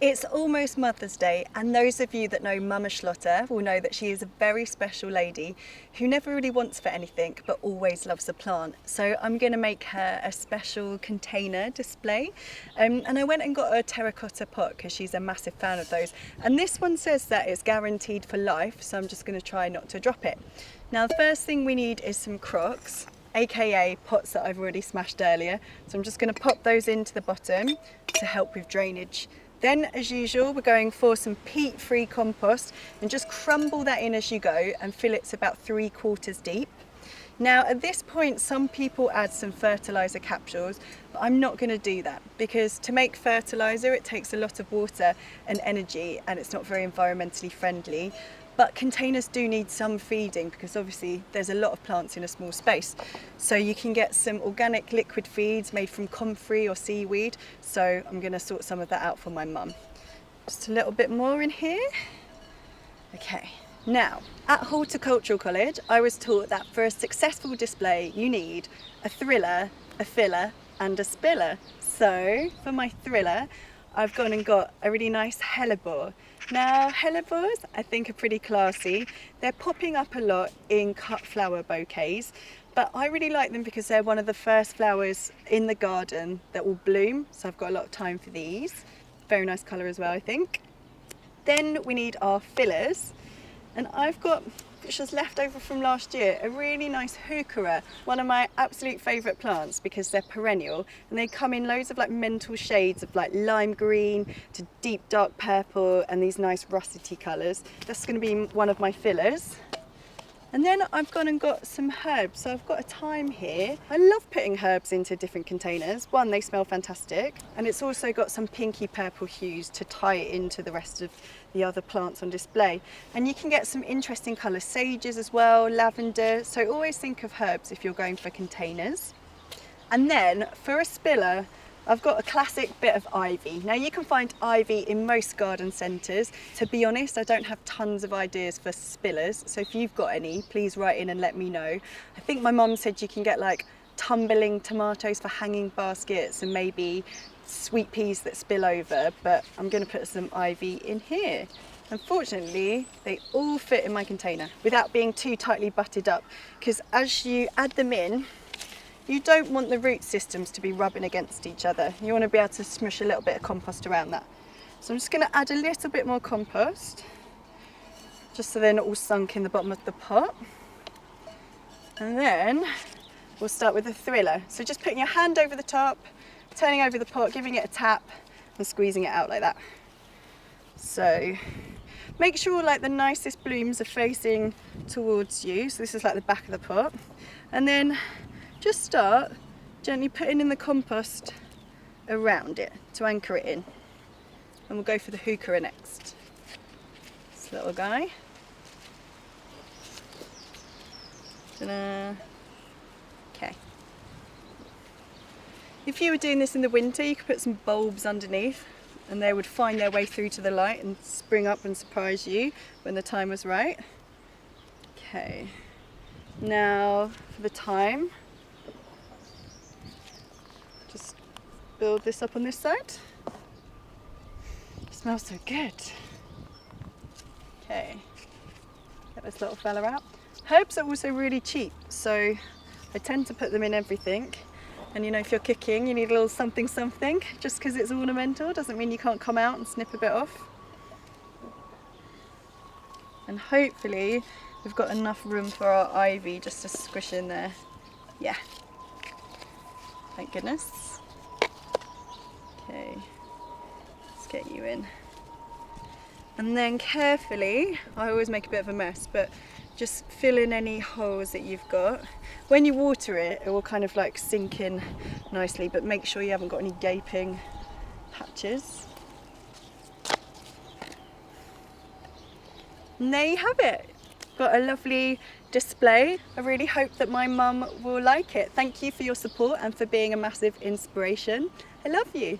It's almost Mother's Day, and those of you that know Mama Schlotter will know that she is a very special lady who never really wants for anything but always loves a plant. So I'm going to make her a special container display, and I went and got a terracotta pot because she's a massive fan of those, and this one says that it's guaranteed for life, so I'm just going to try not to drop it. Now the first thing we need is some crocks, aka pots that I've already smashed earlier, so I'm just going to pop those into the bottom to help with drainage. Then, as usual, we're going for some peat-free compost and just crumble that in as you go and fill it to about 3/4 deep. Now, at this point, some people add some fertiliser capsules, but I'm not going to do that because to make fertiliser, it takes a lot of water and energy and it's not very environmentally friendly. But containers do need some feeding because obviously there's a lot of plants in a small space. So you can get some organic liquid feeds made from comfrey or seaweed. So I'm going to sort some of that out for my mum. Just a little bit more in here. Okay. Now, at Horticultural College, I was taught that for a successful display, you need a thriller, a filler, and a spiller. So for my thriller, I've gone and got a really nice Hellebore. Now, Hellebores I think are pretty classy. They're popping up a lot in cut flower bouquets, but I really like them because they're one of the first flowers in the garden that will bloom. So I've got a lot of time for these. Very nice colour as well, I think. Then we need our fillers. And I've got, which was left over from last year, a really nice Heuchera, one of my absolute favourite plants because they're perennial and they come in loads of like mental shades of like lime green to deep dark purple and these nice russety colours. That's going to be one of my fillers. And then I've gone and got some herbs. So I've got a thyme here. I love putting herbs into different containers. One, they smell fantastic. And it's also got some pinky purple hues to tie it into the rest of the other plants on display. And you can get some interesting colours, sages as well, lavender. So always think of herbs if you're going for containers. And then for a spiller, I've got a classic bit of ivy. Now you can find ivy in most garden centres. To be honest, I don't have tons of ideas for spillers, so if you've got any, please write in and let me know. I think my mum said you can get like tumbling tomatoes for hanging baskets and maybe sweet peas that spill over, but I'm going to put some ivy in here. Unfortunately, they all fit in my container without being too tightly butted up, because as you add them in, you don't want the root systems to be rubbing against each other. You want to be able to smush a little bit of compost around that. So I'm just going to add a little bit more compost, just so they're not all sunk in the bottom of the pot. And then we'll start with the thriller. So just putting your hand over the top, turning over the pot, giving it a tap and squeezing it out like that. So make sure like the nicest blooms are facing towards you. So this is like the back of the pot. And then just start gently putting in the compost around it to anchor it in. And we'll go for the Heuchera next. This little guy. Ta-da. Okay. If you were doing this in the winter, you could put some bulbs underneath and they would find their way through to the light and spring up and surprise you when the time was right. Okay. Now for the thyme. Just build this up on this side. It smells so good. Okay, get this little fella out. Herbs are also really cheap, so I tend to put them in everything. And you know, if you're cooking, you need a little something something. Just because it's ornamental doesn't mean you can't come out and snip a bit off. And hopefully we've got enough room for our ivy just to squish in there. Yeah. Thank goodness. Okay, let's get you in. And then carefully, I always make a bit of a mess, but just fill in any holes that you've got. When you water it, it will kind of like sink in nicely, but make sure you haven't got any gaping patches. And there you have it. Got a lovely display. I really hope that my mum will like it. Thank you for your support and for being a massive inspiration. I love you.